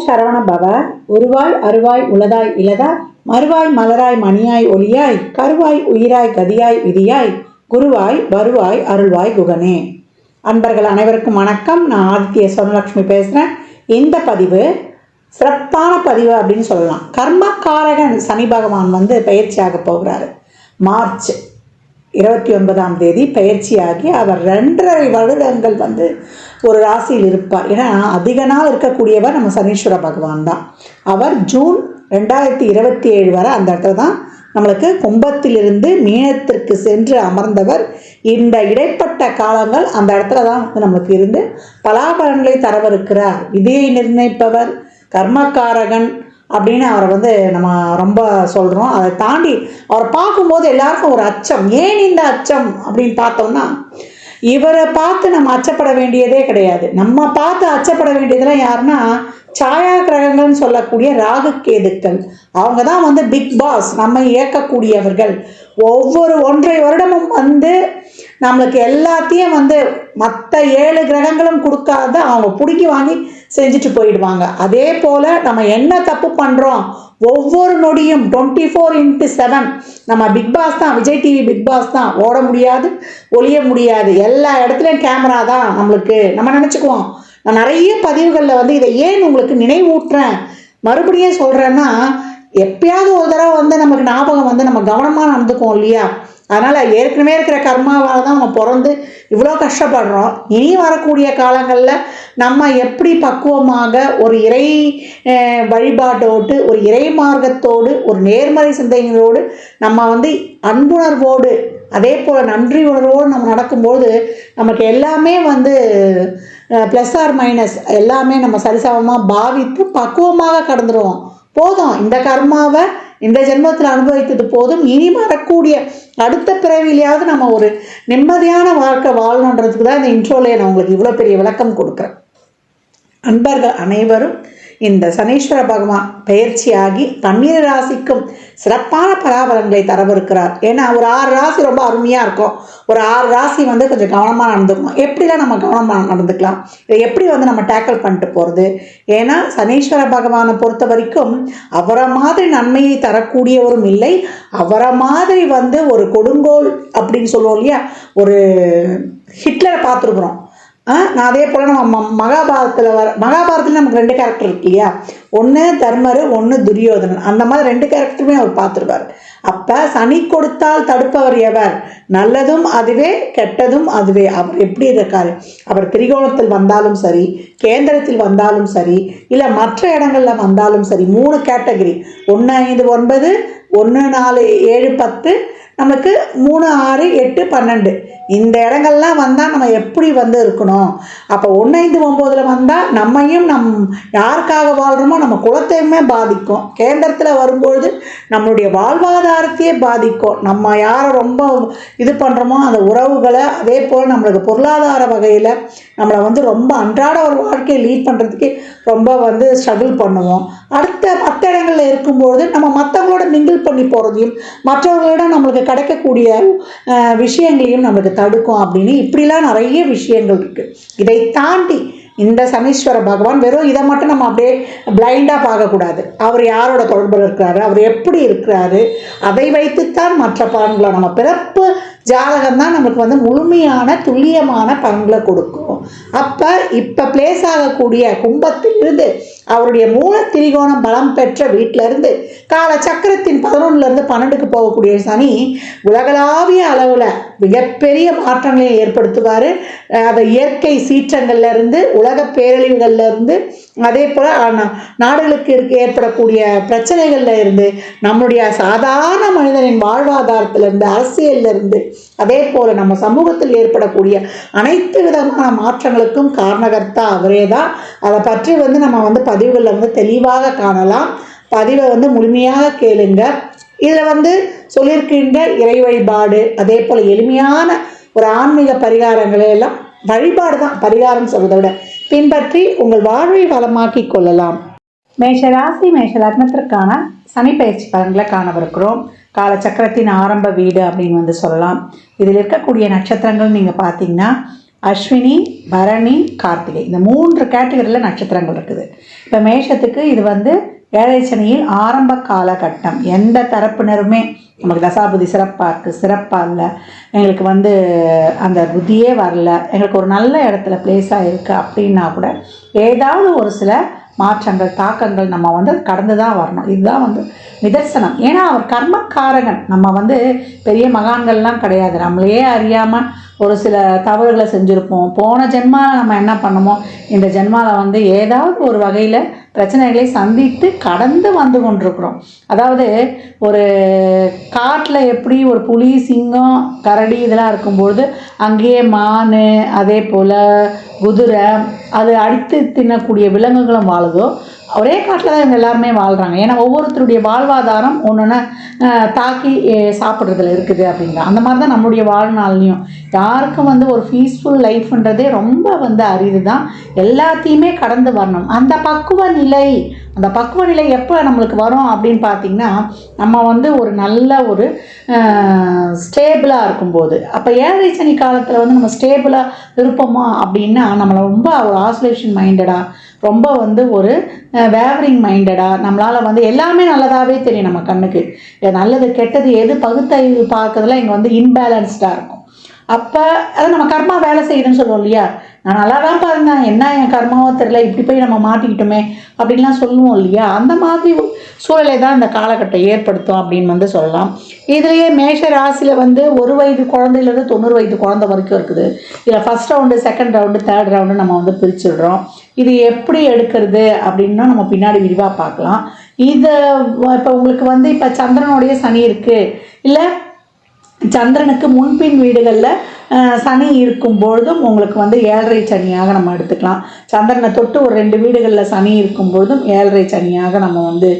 சரவண பவ. உருவாய் அருவாய் உளதாய் இலதாய் மறுவாய் மலராய் மணியாய் ஒளியாய் கருவாய் உயிராய் கதியாய் விதியாய் குருவாய் வருவாய் அருள்வாய் குகனே. அன்பர்கள் அனைவருக்கும் வணக்கம். நான் ஆதித்ய சோனலட்சுமி பேசுகிறேன். இந்த பதிவு சிறப்பான பதிவு அப்படின்னு சொல்லலாம். கர்மக்காரகன் சனி பகவான் பயிற்சியாக போகிறாரு. மார்ச் 29 பயிற்சியாகி அவர் 2.5 வருடங்கள் ஒரு ராசியில் இருப்பார். ஏன்னா அதிக நாள் இருக்கக்கூடியவர் நம்ம சனீஸ்வர பகவான் தான். அவர் ஜூன் 2027 வரை அந்த இடத்துல தான் நம்மளுக்கு கும்பத்திலிருந்து மீனத்திற்கு சென்று அமர்ந்தவர். இந்த இடைப்பட்ட காலங்கள் அந்த இடத்துல தான் நம்மளுக்கு இருந்து பலாபலன்களை தரவிருக்கிறார். விதியை நிர்ணயிப்பவர், கர்மக்காரகன் அப்படின்னு அவரை நம்ம ரொம்ப சொல்கிறோம். அதை தாண்டி அவரை பார்க்கும்போது எல்லாருக்கும் ஒரு அச்சம். ஏன் இந்த அச்சம் அப்படின்னு பார்த்தோம்னா, இவரை பார்த்து நம்ம அச்சப்பட வேண்டியதே கிடையாது. நம்ம பார்த்து அச்சப்பட வேண்டியதெல்லாம் யாருன்னா சாயா கிரகங்கள்னு சொல்லக்கூடிய ராகு கேதுக்கள். அவங்க தான் பிக் பாஸ், நம்ம இயக்கக்கூடியவர்கள். ஒவ்வொரு 1.5 வருடமும் நம்மளுக்கு எல்லாத்தையும் மற்ற 7 கிரகங்களும் கொடுக்காத அவங்க பிடிக்கி வாங்கி செஞ்சுட்டு போயிடுவாங்க. அதே போல் நம்ம என்ன தப்பு பண்ணுறோம், ஒவ்வொரு நொடியும் 24x7 நம்ம பிக் பாஸ் தான். விஜய் டிவி பிக் பாஸ் தான். ஓட முடியாது, ஒளிய முடியாது, எல்லா இடத்துலையும் கேமரா தான் நம்மளுக்கு. நம்ம நினச்சிக்குவோம். நான் நிறைய பதிவுகளில் இதை ஏன் உங்களுக்கு நினைவூட்டுறேன், மறுபடியும் சொல்கிறேன்னா, எப்பயாவது ஒரு தடவை நமக்கு ஞாபகம் நம்ம கவனமாக நடந்துக்குவோம் இல்லையா? அதனால் ஏற்கனவே இருக்கிற கர்மாவால் தான் நம்ம பிறந்து இவ்வளோ கஷ்டப்படுறோம். இனி வரக்கூடிய காலங்களில் நம்ம எப்படி பக்குவமாக ஒரு இறை வழிபாட்டோடு, ஒரு இறை மார்க்கத்தோடு, ஒரு நேர்மறை சிந்தனைகளோடு, நம்ம அன்புணர்வோடு, அதே போல் நன்றி உணர்வோடு நம்ம நடக்கும்போது நமக்கு எல்லாமே ப்ளஸ் ஆர் மைனஸ் எல்லாமே நம்ம சரிசமமாக பாவித்து பக்குவமாக கடந்துருவோம். போதும், இந்த கர்மாவை இந்த ஜென்மத்தில் அனுபவித்தது போதும். இனி வரக்கூடிய அடுத்த பிறவிலையாவது நம்ம ஒரு நிம்மதியான வாழ்க்கை வாழணுன்றதுக்கு தான் இந்த இன்ட்ரோலே நான் உங்களுக்கு இவ்வளோ பெரிய விளக்கம் கொடுக்குறேன். அன்பர்கள் அனைவரும் இந்த சனீஸ்வர பகவான் பயிற்சியாகி 12 ராசிக்கும் சிறப்பான பலாபலன்களை தரவிருக்கிறார். ஏன்னா ஒரு 6 ராசி ரொம்ப அருமையாக இருக்கும். ஒரு 6 ராசி கொஞ்சம் கவனமாக நடந்துக்கணும். எப்படிலாம் நம்ம கவனமாக நடந்துக்கலாம், இதை எப்படி நம்ம டேக்கிள் பண்ணிட்டு போகிறது? ஏன்னா சனீஸ்வர பகவானை பொறுத்த வரைக்கும் அவரை மாதிரி நன்மையை தரக்கூடியவரும் இல்லை. அவரை மாதிரி ஒரு கொடுங்கோல் அப்படின்னு சொல்லுவோம் இல்லையா, ஒரு ஹிட்லரை பார்த்துருக்குறோம். நான் அதே போல் நம்ம மகாபாரதத்தில் நமக்கு 2 கேரக்டர் இருக்கு இல்லையா, ஒன்று தர்மர், ஒன்று துரியோதனன். அந்த மாதிரி 2 கேரக்டருமே அவர் பார்த்துருவார். அப்போ சனி கொடுத்தால் தடுப்பவர் எவர்? நல்லதும் அதுவே, கெட்டதும் அதுவே. அவர் எப்படி இருக்காரு? அவர் திரிகோணத்தில் வந்தாலும் சரி, கேந்திரத்தில் வந்தாலும் சரி, இல்லை மற்ற இடங்களில் வந்தாலும் சரி, 3 கேட்டகரி, 1, 5, 9, 1, 4, 7, 10, நமக்கு 3, 6, 8, 12 இந்த இடங்கள்லாம் வந்தால் நம்ம எப்படி இருக்கணும்? அப்போ 1, 5, 9 வந்தால் நம்மையும் யாருக்காக வாழ்கிறோமோ நம்ம குலத்தையுமே பாதிக்கும். கேந்திரத்தில் வரும்பொழுது நம்மளுடைய வாழ்வாதாரத்தையே பாதிக்கும். நம்ம யாரை ரொம்ப இது பண்ணுறோமோ அந்த உறவுகளை, அதே போல் நம்மளுக்கு பொருளாதார வகையில் நம்மளை ரொம்ப அன்றாட ஒரு வாழ்க்கையை லீட் பண்ணுறதுக்கு ரொம்ப ஸ்ட்ரகிள் பண்ணுவோம். அடுத்த மற்ற இடங்களில் இருக்கும்பொழுது நம்ம மற்றவங்களோட மிங்கிள் பண்ணி போகிறதையும் மற்றவங்களோட நம்மளுக்கு கிடைக்கக்கூடிய விஷயங்களையும் நம்மளுக்கு தடுக்கும். அப்படின்னு இப்படிலாம் நிறைய விஷயங்கள் இருக்குது. இதை தாண்டி இந்த சனீஸ்வர பகவான் வெறும் இதை மட்டும் நம்ம அப்படியே பிளைண்டாக பார்க்கக்கூடாது. அவர் யாரோட தொடர்பில் இருக்கிறாரு, அவர் எப்படி இருக்கிறாரு, அதை வைத்துத்தான் மற்ற பலன்களை, நம்ம பிறப்பு ஜாதகம் தான் நமக்கு முழுமையான துல்லியமான பலன்களை கொடுக்கும். அப்போ இப்போ பிளேஸ் ஆகக்கூடிய கும்பத்திலிருந்து அவருடைய மூல திரிகோணம் பலம் பெற்ற வீட்டிலிருந்து கால சக்கரத்தின் 11லேருந்து 12க்கு போகக்கூடிய சனி உலகளாவிய அளவில் மிகப்பெரிய மாற்றங்களை ஏற்படுத்துவார். அதை இயற்கை சீற்றங்கள்லேருந்து, உலக பேரழிவுகள்லேருந்து, அதே போல் நாடுகளுக்கு ஏற்படக்கூடிய பிரச்சனைகள்ல இருந்து, நம்மளுடைய சாதாரண மனிதனின் வாழ்வாதாரத்திலிருந்து, அரசியலிருந்து, அதே போல் நம்ம சமூகத்தில் ஏற்படக்கூடிய அனைத்து விதமான மாற்றங்களுக்கும் காரணகர்த்தா அவரே தான். அதை பற்றி நம்ம பதிவுகளில் தெளிவாக காணலாம். பதிவை முழுமையாக கேளுங்க. இதில் சொல்லியிருக்கின்ற இறை வழிபாடு, அதே போல் எளிமையான ஒரு ஆன்மீக பரிகாரங்களை எல்லாம், வழிபாடு தான் பரிகாரம் சொல்வதை விட, பின்பற்றி உங்கள் வாழ்வை வளமாக்கி கொள்ளலாம். மேஷராசி மேஷ லக்னத்திற்கான சனி பயிற்சி பலன்களை காணவிருக்கிறோம். காலச்சக்கரத்தின் ஆரம்ப வீடு அப்படின்னு சொல்லலாம். இதில் இருக்கக்கூடிய நட்சத்திரங்கள் நீங்கள் பார்த்தீங்கன்னா அஸ்வினி, பரணி, கார்த்திகை, இந்த 3 கேட்டகரியில் நட்சத்திரங்கள் இருக்குது. இப்போ மேஷத்துக்கு இது வந்து ஏழரை சனியில் ஆரம்ப காலகட்டம். எந்த தரப்பினருமே நமக்கு தசாபுதி சிறப்பாக இருக்குது, சிறப்பாக இல்லை, எங்களுக்கு வந்து அந்த புத்தியே வரல, எங்களுக்கு ஒரு நல்ல இடத்துல பிளேஸாக இருக்குது அப்படின்னா கூட ஏதாவது ஒரு சில மாற்றங்கள், தாக்கங்கள் நம்ம வந்து கடந்து தான் வரணும். இதுதான் வந்து நிதர்சனம். ஏன்னா அவர் கர்மக்காரகன். நம்ம வந்து பெரிய மகான்கள்லாம் கிடையாது. நம்மளையே அறியாமல் ஒரு சில தவறுகளை செஞ்சுருப்போம். போன ஜென்மாவில் நம்ம என்ன பண்ணமோ இந்த ஜென்மாவில் வந்து ஏதாவது ஒரு வகையில் பிரச்சனைகளை சந்தித்து கடந்து வந்து கொண்டிருக்கிறோம். அதாவது ஒரு காட்டில் எப்படி ஒரு புலி, சிங்கம், கரடி இதெல்லாம் இருக்கும்பொழுது அங்கேயே மான், அதே போல் குதிரை, அது அடித்து தின்னக்கூடிய விலங்குகளும் வாழுதோ, ஒரே காட்டில் தான் இவங்க எல்லாருமே வாழ்கிறாங்க. ஏன்னா ஒவ்வொருத்தருடைய வாழ்வாதாரம் ஒன்று தாக்கி சாப்பிட்றதுல இருக்குது அப்படிங்கிற அந்த மாதிரி தான் நம்மளுடைய வாழ்நாள்லையும் யாருக்கும் வந்து ஒரு பீஸ்ஃபுல் லைஃப்ன்றதே ரொம்ப வந்து அரிது தான். எல்லாத்தையுமே கடந்து வரணும். அந்த பக்குவ நிலை எப்போ நம்மளுக்கு வரும் அப்படின்னு பார்த்திங்கன்னா, நம்ம வந்து ஒரு நல்ல ஒரு ஸ்டேபிளாக இருக்கும்போது. அப்போ ஏழரை சனி காலத்தில் வந்து நம்ம ஸ்டேபிளாக இருப்போமா அப்படின்னா, நம்மளை ரொம்ப ஒரு ஆசோலேஷன் மைண்டடாக, ரொம்ப வந்து ஒரு வேவரிங் மைண்டடாக, நம்மளால் வந்து எல்லாமே நல்லதாகவே தெரியும் நம்ம கண்ணுக்கு. நல்லது கெட்டது எது பகுத்தறிவு பார்க்கறதுல இங்கே வந்து இன்பேலன்ஸ்டாக இருக்கும். அப்போ அதை நம்ம கர்மா வேலை செய்யுதுன்னு சொல்லுவோம் இல்லையா, நான் நல்லா தான் பாருங்க, என்ன என் கர்மாவோ தெரியல, இப்படி போய் நம்ம மாட்டிக்கிட்டோமே அப்படின்லாம் சொல்லுவோம் இல்லையா. அந்த மாதிரி சூழலை தான் இந்த காலகட்டம் ஏற்படுத்தும் அப்படின்னு வந்து சொல்லலாம். இதுலேயே மேஷ ராசியில் வந்து 1 வயது குழந்தையிலேருந்து 90 வயது குழந்தை வரைக்கும் இருக்குது. இதில் first round, second round, third round நம்ம வந்து பிரிச்சுடுறோம். இது எப்படி எடுக்கிறது அப்படின்னா நம்ம பின்னாடி விரிவாக பார்க்கலாம். இதை இப்போ உங்களுக்கு வந்து இப்போ சந்திரனுடைய சனி இருக்குது, இல்லை சந்திரனுக்கு முன்பின் வீடுகளில் சனி இருக்கும்பொழுதும் உங்களுக்கு வந்து ஏழரை சனியாக நம்ம எடுத்துக்கலாம். சந்திரனை தொட்டு ஒரு 2 வீடுகளில் சனி இருக்கும்பொழுதும் ஏழரை சனியாக நம்ம வந்து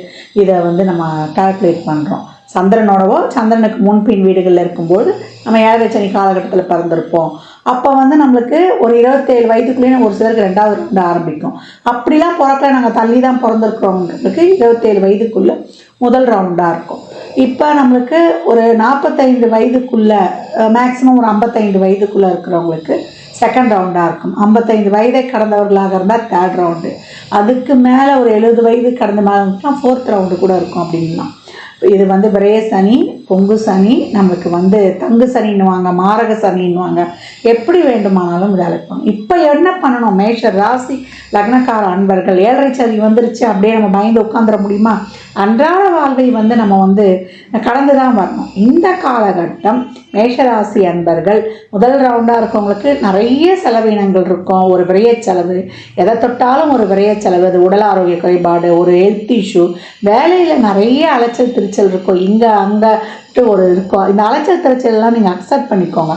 இதை வந்து நம்ம கால்குலேட் பண்ணுறோம். சந்திரனுக்கு முன்பின் வீடுகளில் இருக்கும்போது நம்ம ஏழரை சனி காலகட்டத்தில் பிறந்திருப்போம். அப்போ வந்து நம்மளுக்கு ஒரு 27 வயதுக்குள்ளேயே ஒரு சிலருக்கு 2வது ரவுண்டு ஆரம்பிக்கும். அப்படிலாம் பிறக்கல, நாங்கள் தள்ளி தான் பிறந்திருக்கிறவங்களுக்கு 27 வயதுக்குள்ளே முதல் ரவுண்டாக இருக்கும். இப்போ நம்மளுக்கு ஒரு 45 வயதுக்குள்ளே, மேக்ஸிமம் ஒரு 55 வயதுக்குள்ளே இருக்கிறவங்களுக்கு செகண்ட் ரவுண்டாக இருக்கும். 55 வயதை கடந்தவர்களாக இருந்தால் தேர்ட் ரவுண்டு, அதுக்கு மேலே ஒரு 70 வயது கடந்த மேலே ஃபோர்த் ரவுண்டு கூட இருக்கும் அப்படின்லாம். இது வந்து விரய சனி, பொங்கு சனி, நம்மளுக்கு வந்து தங்கு சனின்னுவாங்க, மாரக சனின்னுவாங்க, எப்படி வேண்டுமானாலும் இதை அழைப்போம். இப்போ என்ன பண்ணணும், மேஷ ராசி லக்னக்கார அன்பர்கள் ஏழரை சனி வந்துருச்சு அப்படியே நம்ம பயந்து உட்காந்துட முடியுமா? அன்றாட வாழ்வை வந்து நம்ம வந்து கடந்து தான் வரணும். இந்த காலகட்டம் மேஷராசி அன்பர்கள் முதல் ரவுண்டாக இருக்கவங்களுக்கு நிறைய செலவினங்கள் இருக்கும். ஒரு விரைய செலவு, எதை தொட்டாலும் ஒரு விரைய செலவு, அது உடல் ஆரோக்கிய குறைபாடு, ஒரு ஹெல்த் இஷ்யூ, வேலையில் நிறைய அலைச்சல் திருச்சல் இருக்கும், இங்கே அங்கே ஒரு இருக்கும். இந்த அலைச்சல் திருச்சல்லாம் நீங்கள் அக்செப்ட் பண்ணிக்கோங்க.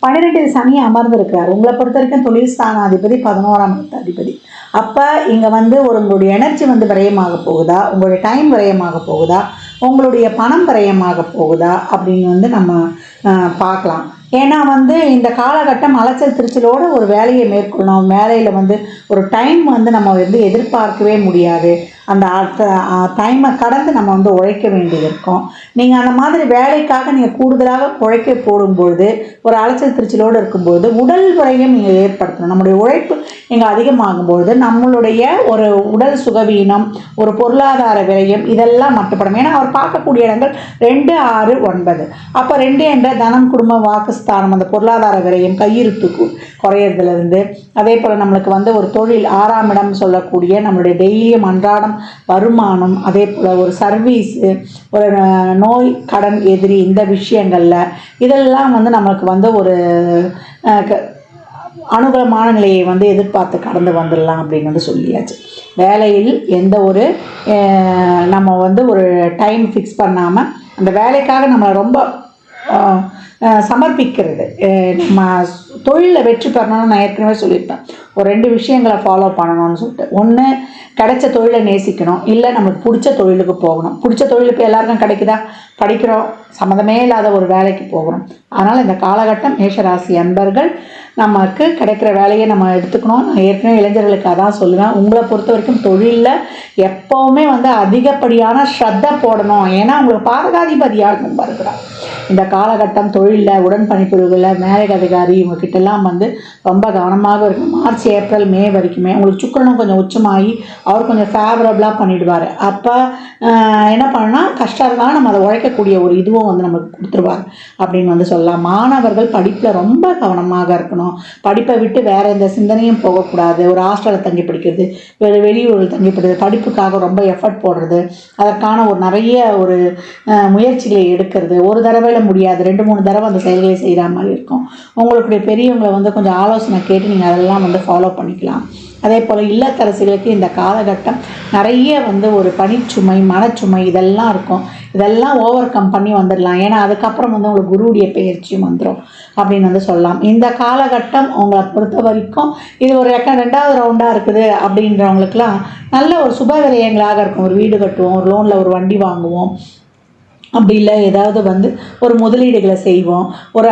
12 சனி அமர்ந்திருக்கிறார். உங்களை பொறுத்த வரைக்கும் தொழில் ஸ்தானாதிபதி, 11ஆம் அதிபதி. அப்போ இங்கே வந்து உங்களுடைய எனர்ஜி வந்து விரயமாக போகுதா, உங்களுடைய டைம் விரயமாக போகுதா, உங்களுடைய பணம் விரயமாக போகுதா அப்படின்னு வந்து நம்ம பார்க்கலாம். ஏன்னா வந்து இந்த காலகட்டம் அலைச்சல் திருச்சலோடு ஒரு வேலையை மேற்கொள்ளணும். வேலையில் வந்து ஒரு டைம் வந்து நம்ம வந்து எதிர்பார்க்கவே முடியாது. அந்த டைமை கடந்து நம்ம வந்து உழைக்க வேண்டியது இருக்கும். நீங்கள் அந்த மாதிரி வேலைக்காக நீங்கள் கூடுதலாக உழைக்க போடும்பொழுது, ஒரு அலைச்சல் திருச்சலோடு இருக்கும்பொழுது உடல் விரயம் நீங்கள் ஏற்படுத்தணும். நம்முடைய உழைப்பு இங்கே அதிகமாகும்பொழுது நம்மளுடைய ஒரு உடல் சுகவீனம், ஒரு பொருளாதார விரயம் இதெல்லாம் மட்டுப்படும். ஏன்னா அவர் பார்க்கக்கூடிய இடங்கள் 2, 6, 9. அப்போ 2 என்ற தனம், குடும்ப, வாக்குஸ்தானம், அந்த பொருளாதார விரயம், கையிருப்பு குறையிறதுலேருந்து, அதே போல் நம்மளுக்கு வந்து ஒரு தொழில் 6ஆம் இடம் சொல்லக்கூடிய நம்மளுடைய டெய்லியும் அன்றாடம் வருமானம், அதே போல் ஒரு சர்வீஸு, ஒரு நோய், கடன், எதிரி, இந்த விஷயங்களில் இதெல்லாம் வந்து நம்மளுக்கு வந்து ஒரு அனுகூலமான நிலையை வந்து எதிர்பார்த்து கடந்து வந்துடலாம் அப்படின்னு வந்து சொல்லியாச்சு. வேலையில் எந்த ஒரு நம்ம வந்து ஒரு டைம் ஃபிக்ஸ் பண்ணாமல் அந்த வேலைக்காக நம்மளை ரொம்ப சமர்ப்பிக்கிறது. நம்ம தொழிலில் வெற்றி பெறணும்னு நான் ஏற்கனவே சொல்லியிருப்பேன். ஒரு 2 விஷயங்களை ஃபாலோ பண்ணணும்னு சொல்லிட்டு, ஒன்று கிடைச்ச தொழிலை நேசிக்கணும், இல்லை நம்மளுக்கு பிடிச்ச தொழிலுக்கு போகணும். பிடிச்ச தொழிலுக்கு எல்லாருக்கும் கிடைக்குதா? படிக்கிறோம், சம்மந்தமே இல்லாத ஒரு வேலைக்கு போகிறோம். அதனால் இந்த காலகட்டம் மேஷராசி அன்பர்கள் நமக்கு கிடைக்கிற வேலையை நம்ம எடுத்துக்கணும். நான் ஏற்கனவே இளைஞர்களுக்கு அதான் சொல்லுவேன், உங்களை பொறுத்த வரைக்கும் தொழிலில் எப்போவுமே அதிகப்படியான ஸ்ரத்த போடணும். ஏன்னா உங்களுக்கு பாதகாதிபதியாக வருகிறார். இந்த காலகட்டம் தொழிலில் உடன்பணிப்புரிவுகளில் மேலக அதிகாரி இவங்ககிட்டலாம் ரொம்ப கவனமாக இருக்கும். மார்ச் ஏப்ரல் மே வரைக்குமே உங்களுக்கு சுக்கிரனும் கொஞ்சம் உச்சமாகி அவர் கொஞ்சம் ஃபேவரபுளாக பண்ணிவிடுவார். அப்போ என்ன பண்ணணும்னா கஷ்டம் இருந்தாலும் நம்ம அதை உழைக்கக்கூடிய ஒரு இதுவும் நமக்கு கொடுத்துருவார் அப்படின்னு சொல்லலாம். மாணவர்கள் படிப்பில் ரொம்ப கவனமாக இருக்கணும். படிப்பை விட்டு வேறு எந்த சிந்தனையும் போகக்கூடாது. ஒரு ஹாஸ்டலில் தங்கி படிக்கிறது, வெளியூரில் தங்கி படிக்கிறது, படிப்புக்காக ரொம்ப எஃபர்ட் போடுறது, அதற்கான ஒரு நிறைய ஒரு முயற்சிகளை எடுக்கிறது. ஒரு தடவை முடியாது, 2-3 தடவை அந்த செயல்களை செய்கிற மாதிரி இருக்கும். உங்களுடைய பெரியவங்களை கொஞ்சம் ஆலோசனை கேட்டு நீங்கள் அதெல்லாம் ஃபாலோ பண்ணிக்கலாம். அதே போல் இல்லத்தரசிகளுக்கு இந்த காலகட்டம் நிறைய ஒரு பணிச்சுமை, மனச்சுமை இதெல்லாம் இருக்கும். இதெல்லாம் ஓவர் கம் பண்ணி வந்துடலாம். ஏன்னா அதுக்கப்புறம் உங்களுக்கு குருவுடைய பெயர்ச்சியும் வந்துடும் அப்படின்னு சொல்லலாம். இந்த காலகட்டம் உங்களை பொறுத்த வரைக்கும் இது ஒரு 2வது ரவுண்டாக இருக்குது அப்படின்றவங்களுக்குலாம் நல்ல ஒரு சுப விரயங்களாக இருக்கும். ஒரு வீடு கட்டுவோம், ஒரு லோனில் ஒரு வண்டி வாங்குவோம், அப்படி இல்லை ஏதாவது ஒரு முதலீடுகளை செய்வோம், ஒரு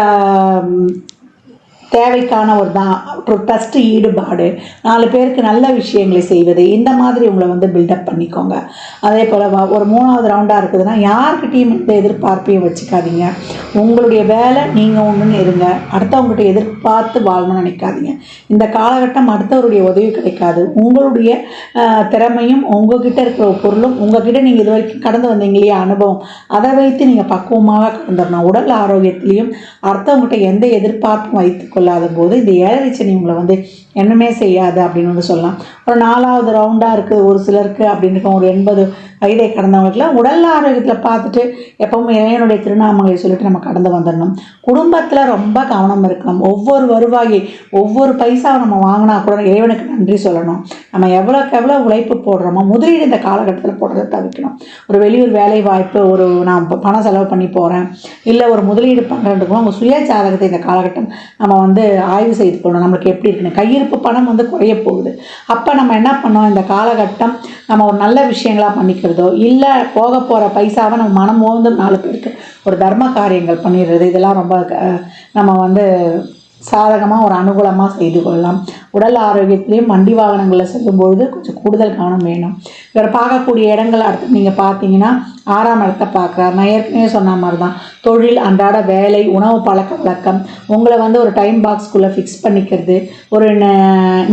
தேவைக்கான ஒரு ட்ரஸ்ட்டு ஈடுபாடு, 4 பேருக்கு நல்ல விஷயங்களை செய்வது, இந்த மாதிரி உங்களை பில்டப் பண்ணிக்கோங்க. அதே போல் ஒரு 3வது ரவுண்டாக இருக்குதுன்னா யார்கிட்டையும் எந்த எதிர்பார்ப்பையும் வச்சுக்காதீங்க. உங்களுடைய வேலை நீங்கள் ஒன்றுன்னு இருங்க. அடுத்தவங்ககிட்ட எதிர்பார்த்து வாழணும்னு நினைக்காதீங்க. இந்த காலகட்டம் அடுத்தவருடைய உதவி கிடைக்காது. உங்களுடைய திறமையும் உங்கள்கிட்ட இருக்கிற பொருளும் உங்கள்கிட்ட நீங்கள் இது வரைக்கும் கடந்து வந்தீங்களே அனுபவம், அதை வைத்து நீங்கள் பக்குவமாக கடந்துடணும். உடல் ஆரோக்கியத்திலையும் அடுத்தவங்ககிட்ட எந்த எதிர்பார்ப்பும் வைத்து கொள்ளாத போது இந்த 7 சனி உங்களை என்னமே செய்யாது அப்படின்னு சொல்லலாம். ஒரு 4வது ரவுண்டாக இருக்குது ஒரு சிலருக்கு அப்படின்னு இருக்கும். ஒரு 80 வயதை கடந்தவங்களுக்குலாம் உடல் ஆரோக்கியத்தில் பார்த்துட்டு எப்பவும் இறைவனுடைய திருநாமங்களை சொல்லிட்டு நம்ம கடந்து வந்துடணும். குடும்பத்தில் ரொம்ப கவனம் இருக்கணும். ஒவ்வொரு வருவாயை, ஒவ்வொரு பைசாவை நம்ம வாங்கினா கூட இறைவனுக்கு நன்றி சொல்லணும். நம்ம எவ்வளோக்கு எவ்வளோ உழைப்பு போடுறோமோ முதலீடு இந்த காலகட்டத்தில் போடுறதை தவிர்க்கணும். ஒரு வெளியூர் வேலை வாய்ப்பு, ஒரு நான் பணம் செலவு பண்ணி போகிறேன், இல்லை ஒரு முதலீடு பண்ணுறதுக்கும் அவங்க சுய ஜாதகத்தை இந்த காலகட்டம் நம்ம ஆய்வு செய்து கொள்ளணும். நம்மளுக்கு எப்படி இருக்குன்னு கையிருப்பு பணம் குறைய போகுது. அப்போ நம்ம என்ன பண்ணோம், இந்த காலகட்டம் நம்ம ஒரு நல்ல விஷயங்களாக பண்ணிக்கிறதோ இல்லை போக போகிற பைசாவை நம்ம மனம் மோந்து 4 பேருக்கு ஒரு தர்ம காரியங்கள் பண்ணிடுறது, இதெல்லாம் ரொம்ப நம்ம சாதகமாக ஒரு அனுகூலமாக செய்து கொள்ளலாம். உடல் ஆரோக்கியத்திலையும் வண்டி வாகனங்களில் செல்லும்பொழுது கொஞ்சம் கூடுதல் கவனம் வேணும். இவர் பார்க்கக்கூடிய இடங்கள் அடுத்து நீங்கள் பார்த்தீங்கன்னா 6ஆம் இடத்தை பார்க்குறாரு. நான் ஏற்கனவே சொன்ன மாதிரி தான் தொழில், அன்றாட வேலை, உணவு பழக்க வழக்கம், உங்களை ஒரு டைம் பாக்ஸ்குள்ளே ஃபிக்ஸ் பண்ணிக்கிறது, ஒரு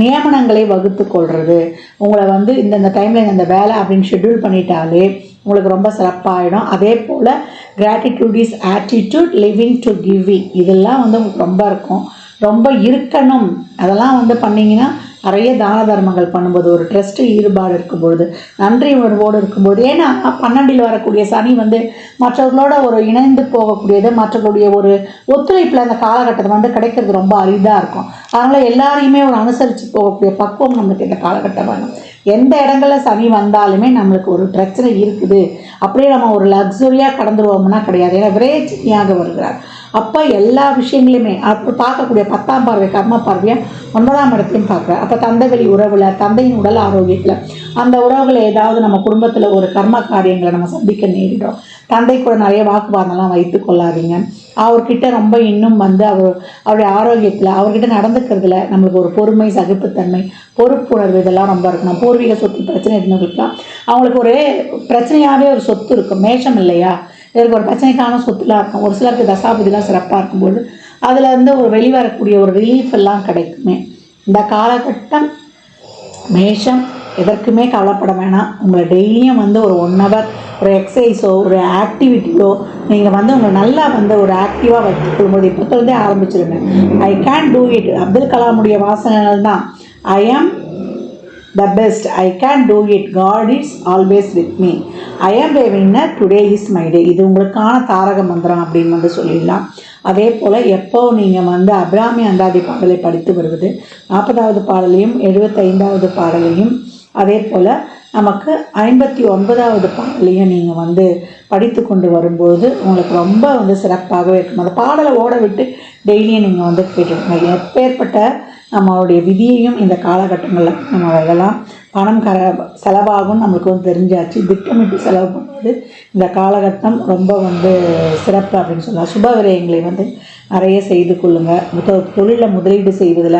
நியமனங்களை வகுத்து கொள்வது, உங்களை இந்த டைமில் இந்த வேலை அப்படின்னு ஷெட்யூல் பண்ணிட்டாலே உங்களுக்கு ரொம்ப சிறப்பாகிடும். அதே போல் gratitude is attitude, living to giving, இதெல்லாம் உங்களுக்கு ரொம்ப இருக்கும், ரொம்ப இருக்கணும். அதெல்லாம் பண்ணிங்கன்னா நிறைய தான தர்மங்கள் பண்ணும்போது, ஒரு ட்ரஸ்ட்டு ஈடுபாடு இருக்கும்பொழுது, நன்றி உணர்வோடு இருக்கும்போது, ஏன்னா 12ல் வரக்கூடிய சனி மற்றவர்களோட ஒரு இணைந்து போகக்கூடியது, மற்றவர்களுடைய ஒரு ஒத்துழைப்பில் அந்த காலகட்டத்தை கிடைக்கிறது ரொம்ப அரிதாக இருக்கும். அதனால் எல்லாரையுமே ஒரு அனுசரித்து போகக்கூடிய பக்குவம் நம்மளுக்கு இந்த காலகட்டம் வேணும். எந்த இடங்களில் சனி வந்தாலுமே நம்மளுக்கு ஒரு பிரச்சனை இருக்குது, அப்படியே நம்ம ஒரு லக்ஸுரியாக கடந்துருவோம்னா கிடையாது. ஏன்னா விரைச்சியாக வருகிறார். அப்போ எல்லா விஷயங்களையுமே அப்போ பார்க்கக்கூடிய 10ஆம் பார்வை கர்ம பார்வையாக 9ஆம் இடத்தையும் பார்க்குறார். அப்போ தந்தை வழி உறவில், தந்தையின் உடல் ஆரோக்கியத்தில், அந்த உறவுகளை ஏதாவது நம்ம குடும்பத்தில் ஒரு கர்ம காரியங்களை நம்ம சந்திக்க நேரிடும். தந்தை கூட நிறைய வாக்குவாதம்லாம் வைத்து கொள்ளாதீங்க. அவர்கிட்ட ரொம்ப இன்னும் அவருடைய ஆரோக்கியத்தில், அவர்கிட்ட நடந்துக்கிறதுல நம்மளுக்கு ஒரு பொறுமை, சகிப்புத்தன்மை, பொறுப்புணர்வு இதெல்லாம் ரொம்ப இருக்கணும். பூர்வீக சொத்து பிரச்சனை இருந்தவங்களுக்குலாம் அவங்களுக்கு ஒரு பிரச்சனையாகவே ஒரு சொத்து இருக்கும். மேஷம் இல்லையா, இதற்கு ஒரு பிரச்சனைக்கான சொத்துலாம் இருக்கும். ஒரு சிலருக்கு தசாபதிலாம் சிறப்பாக இருக்கும்போது அதில் ஒரு வெளிவரக்கூடிய ஒரு ரிலீஃப் எல்லாம் கிடைக்குமே. இந்த காலகட்டம் மேஷம் எதற்குமே கவலைப்பட வேணாம். உங்களை டெய்லியும் ஒரு 1 ஹவர் ஒரு எக்ஸசைஸோ ஒரு ஆக்டிவிட்டியோ நீங்கள் உங்களை நல்லா ஒரு ஆக்டிவாக வைத்துக்கொள்ளும்போது இப்போத்தே ஆரம்பிச்சிருங்க. I can do it, Abdul கலாமுடைய வாசகங்கள் தான். ஐ ஆம் the best, I can do it, God is always with me, I am a winner, today is my day. இது உங்களுக்கான தாரக மந்திரம் அப்படின்னு சொல்லிடலாம். அதே போல் எப்போ நீங்கள் அபிராமி அந்தாதி பாடலை படித்து வருவது, 40வது பாடலையும் 75வது பாடலையும், அதே போல் நமக்கு 59வது பாடலையும் நீங்கள் படித்து கொண்டு வரும்போது உங்களுக்கு ரொம்ப சிறப்பாகவே இருக்கும். அந்த பாடலை ஓட விட்டு டெய்லியும் நீங்கள் கேட்டுருங்க. எப்பேற்பட்ட நம்மளுடைய விதியையும் இந்த காலகட்டங்களில் நம்ம வரலாம். பணம் செலவாகும்னு நம்மளுக்கு வந்து தெரிஞ்சாச்சு. திட்டமிட்டு செலவு பண்ணுவது இந்த காலகட்டம் ரொம்ப வந்து சிறப்பு அப்படின்னு சொல்லலாம். சுப விரயங்களை வந்து நிறைய செய்து கொள்ளுங்கள். தொழிலில் முதலீடு செய்வதில்,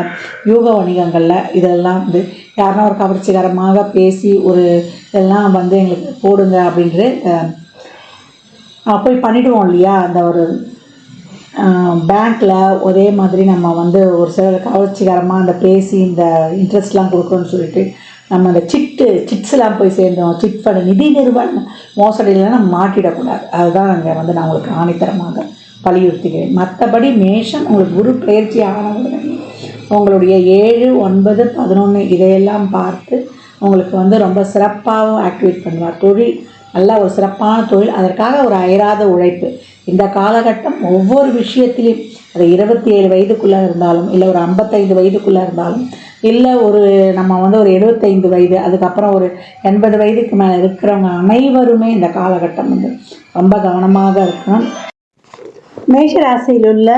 யூக வணிகங்களில் இதெல்லாம் வந்து யாருன்னா ஒரு கவர்ச்சிகரமாக பேசி ஒரு இதெல்லாம் வந்து எங்களுக்கு போடுங்க அப்படின்ட்டு போய் பண்ணிவிடுவோம் இல்லையா. அந்த ஒரு பேங்க்கில் ஒரே மாதிரி நம்ம வந்து ஒரு சிலர் கவர்ச்சிகரமாக அந்த பேசி இந்த இன்ட்ரெஸ்ட்லாம் கொடுக்குறோன்னு சொல்லிட்டு நம்ம அந்த சிட்ஸ்லாம் போய் சேர்ந்தோம். சிட் ஃபண்ட் நிதி நிறுவன மோசடியிலாம் நம்ம மாட்டிடக்கூடாது. அதுதான் அங்கே வந்து நான் உங்களுக்கு ஆணித்தரமாக வலியுறுத்துகிறேன். மற்றபடி மேஷம் உங்களுக்கு குரு பயிற்சி ஆனவுடனே உங்களுடைய 7, 9, 11 இதையெல்லாம் பார்த்து உங்களுக்கு வந்து ரொம்ப சிறப்பாகவும் ஆக்டிவேட் பண்ணுவார். தொழில் நல்ல ஒரு சிறப்பான தொழில், அதற்காக ஒரு அயராத உழைப்பு. இந்த காலகட்டம் ஒவ்வொரு விஷயத்திலையும் அது 27 வயதுக்குள்ளே இருந்தாலும், இல்லை ஒரு 55 வயதுக்குள்ளே இருந்தாலும், இல்லை ஒரு நம்ம வந்து ஒரு 75 வயது, அதுக்கப்புறம் ஒரு 80 வயதுக்கு மேலே இருக்கிறவங்க அனைவருமே இந்த காலகட்டம் வந்து ரொம்ப கவனமாக இருக்கணும். மேஷராசியில் உள்ள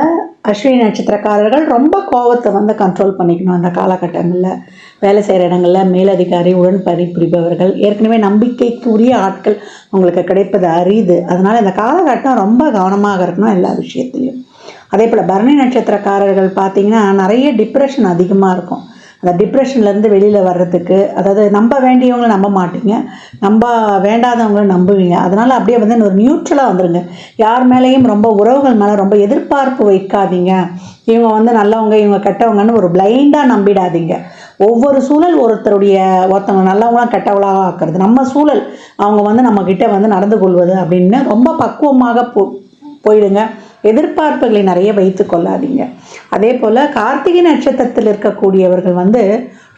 அஸ்வினி நட்சத்திரக்காரர்கள் ரொம்ப கோபத்தை வந்து கண்ட்ரோல் பண்ணிக்கணும். அந்த காலகட்டங்களில் வேலை செய்கிற இடங்களில் மேலதிகாரி உடன் பணிபுரிபவர்கள் ஏற்கனவே நம்பிக்கைக்குரிய ஆட்கள் உங்களுக்கு கிடைப்பது அரிது. அதனால் இந்த காலகட்டம் ரொம்ப கவனமாக இருக்கணும் எல்லா விஷயத்துலையும். அதே போல் பரணி நட்சத்திரக்காரர்கள் பார்த்திங்கன்னா நிறைய டிப்ரெஷன் அதிகமாக இருக்கும். அந்த டிப்ரெஷன்லேருந்து வெளியில் வர்றதுக்கு, அதாவது நம்ப வேண்டியவங்களை நம்ப மாட்டீங்க, நம்ப வேண்டாதவங்களை நம்புவீங்க. அதனால் அப்படியே வந்து ஒரு நியூட்ரலாக வந்துடுங்க. யார் மேலேயும் ரொம்ப உறவுகள் மேலே ரொம்ப எதிர்பார்ப்பு வைக்காதீங்க. இவங்க வந்து நல்லவங்க இவங்க கெட்டவங்கன்னு ஒரு பிளைண்டாக நம்பிடாதீங்க. ஒவ்வொரு சூழல் ஒருத்தவங்க நல்லவங்களாம் கெட்டவங்களாக ஆக்குறது நம்ம சூழல். அவங்க வந்து நம்மக்கிட்ட வந்து நடந்து கொள்வது அப்படின்னு ரொம்ப பக்குவமாக போயிடுங்க. எதிர்பார்ப்புகளை நிறைய வைத்து கொள்ளாதீங்க. அதே போல் கார்த்திகை நட்சத்திரத்தில் இருக்கக்கூடியவர்கள் வந்து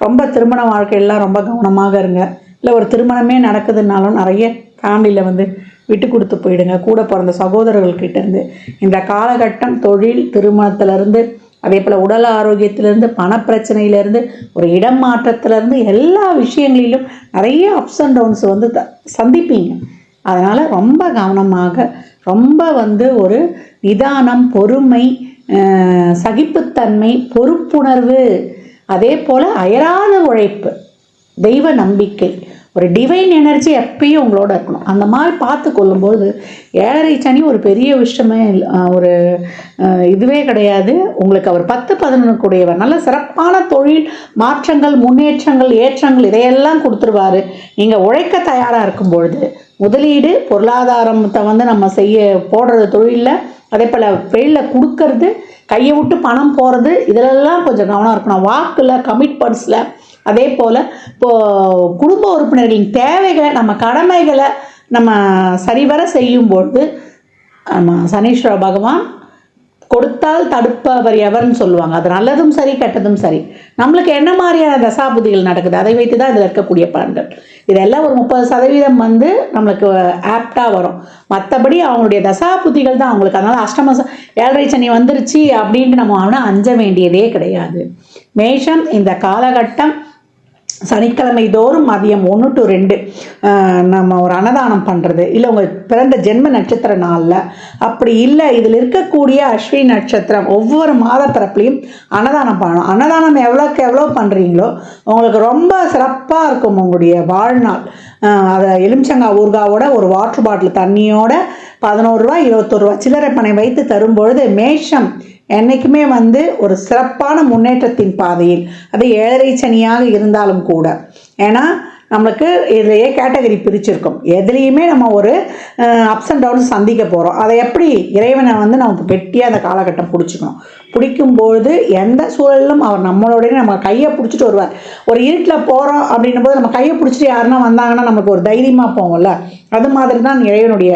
ரொம்ப திருமண வாழ்க்கையெல்லாம் ரொம்ப கவனமாக இருங்க. இல்லை ஒரு திருமணமே நடக்குதுன்னாலும் நிறைய ஃபேமிலியில் வந்து விட்டு கொடுத்து போயிடுங்க. கூட பிறந்த சகோதரர்கள்கிட்டேருந்து இந்த காலகட்டம் தொழில், திருமணத்திலேருந்து, அதே போல் உடல் ஆரோக்கியத்திலேருந்து, பணப்பிரச்சனையிலேருந்து, ஒரு இடம் மாற்றத்திலேருந்து எல்லா விஷயங்களிலும் நிறைய அப்ஸ் அண்ட் டவுன்ஸ் வந்து சந்திப்பீங்க. அதனால் ரொம்ப கவனமாக, ரொம்ப வந்து ஒரு நிதானம், பொறுமை, சகிப்புத்தன்மை, பொறுப்புணர்வு, அதே போல் அயராத உழைப்பு, தெய்வ நம்பிக்கை, ஒரு டிவைன் எனர்ஜி எப்பயும் உங்களோட இருக்கணும். அந்த மாதிரி பார்த்து கொள்ளும்போது 7.5 சனி ஒரு பெரிய விஷயமே ஒரு இதுவே கிடையாது. உங்களுக்கு அவர் 10-11 கூடியவர். நல்ல சிறப்பான தொழில் மாற்றங்கள், முன்னேற்றங்கள், ஏற்றங்கள் இதையெல்லாம் கொடுத்துருவார். நீங்கள் உழைக்க தயாராக இருக்கும்பொழுது முதலீடு, பொருளாதாரத்தை வந்து நம்ம போடுறது தொழிலில், அதே போல் வெளியில் கொடுக்கறது, கையை விட்டு பணம் போகிறது, இதிலெல்லாம் கொஞ்சம் கவனம் இருக்கணும். வாக்கில், கமிட்மெண்ட்ஸில், அதே போல் இப்போது குடும்ப உறுப்பினர்களின் தேவைகளை, நம்ம கடமைகளை நம்ம சரிவர செய்யும்பொழுது நம்ம சனீஸ்வர பகவான் கொடுத்தால் தடுப்பவர் எவர்னு சொல்லுவாங்க. அது நல்லதும் சரி, கெட்டதும் சரி. நம்மளுக்கு என்ன மாதிரியான தசாபுதிகள் நடக்குது அதை வைத்து தான் இதில் இருக்கக்கூடிய பலன்கள். இதெல்லாம் ஒரு 30% வந்து நம்மளுக்கு ஆப்டாக வரும். மற்றபடி அவங்களுடைய தசாபுதிகள் தான் அவங்களுக்கு. அதனால் 7.5 சனி வந்துருச்சு அப்படின்ட்டு நம்ம அஞ்ச வேண்டியதே கிடையாது. மேஷம் இந்த காலகட்டம் சனிக்கிழமை தோறும் மதியம் 1 to 2 நம்ம ஒரு அன்னதானம் பண்ணுறது, இல்லை உங்கள் பிறந்த ஜென்ம நட்சத்திர நாளில், அப்படி இல்லை இதில் இருக்கக்கூடிய அஸ்வினி நட்சத்திரம் ஒவ்வொரு மாத பிறப்புலையும் அன்னதானம் பண்ணணும். அன்னதானம் எவ்வளோக்கு எவ்வளோ பண்ணுறீங்களோ உங்களுக்கு ரொம்ப சிறப்பாக இருக்கும் உங்களுடைய வாழ்நாள். அதை எலுமிச்சங்காய் ஊறுகாவோட ஒரு வாட்டர் பாட்டில் தண்ணியோட 11 ரூபா 21 ரூபா சில்லறை பணை வைத்து தரும்பொழுது மேஷம் என்றைக்குமே வந்து ஒரு சிறப்பான முன்னேற்றத்தின் பாதையில், அது 7.5 சனியாக இருந்தாலும் கூட. ஏன்னா நம்மளுக்கு இதையே கேட்டகரி பிரிச்சிருக்கோம். எதுலேயுமே நம்ம ஒரு அப்ஸ் அண்ட் டவுன்ஸ் சந்திக்க போகிறோம். அதை எப்படி இறைவனை வந்து நம்ம வெட்டியாக அந்த காலகட்டம் பிடிச்சிக்கணும். பிடிக்கும்பொழுது எந்த சூழலிலும் அவர் நம்மளோடய நம்ம கையை பிடிச்சிட்டு வருவார். ஒரு இருட்டில் போகிறோம் அப்படின்னும் போது நம்ம கையை பிடிச்சிட்டு யாருன்னா வந்தாங்கன்னா நமக்கு ஒரு தைரியமாக போவோம்ல. அது மாதிரி தான் இறைவனுடைய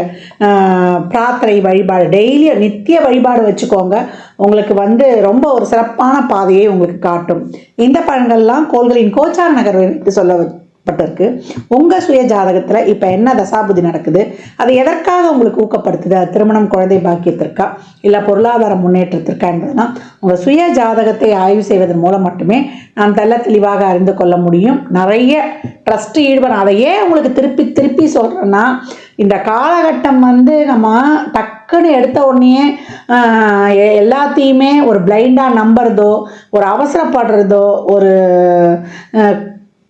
பிரார்த்தனை வழிபாடு, டெய்லி நித்திய வழிபாடு வச்சுக்கோங்க. உங்களுக்கு வந்து ரொம்ப ஒரு சிறப்பான பாதையை உங்களுக்கு காட்டும். இந்த பலன்கள்லாம் கோள்களின் கோச்சார நகர் வைத்து சொல்லப்பட்டிருக்கு. உங்கள் சுய ஜாதகத்தில் இப்போ என்ன தசாபுதி நடக்குது, அது எதற்காக உங்களுக்கு ஊக்கப்படுத்துது, திருமணம், குழந்தை பாக்கியத்திற்கா, இல்லை பொருளாதார முன்னேற்றத்திற்கா என்பதுதான் உங்கள் சுய ஜாதகத்தை ஆய்வு செய்வதன் மூலம் மட்டுமே நாம் தெளிவாக அறிந்து கொள்ள முடியும். நிறைய ட்ரஸ்ட் ஈடுபடும். அதையே உங்களுக்கு திருப்பி திருப்பி சொல்கிறேன்னா, இந்த காலகட்டம் வந்து நம்ம டக்குன்னு எடுத்த உடனே எல்லாத்தையுமே ஒரு பிளைண்டாக நம்புறதோ, ஒரு அவசரப்படுறதோ, ஒரு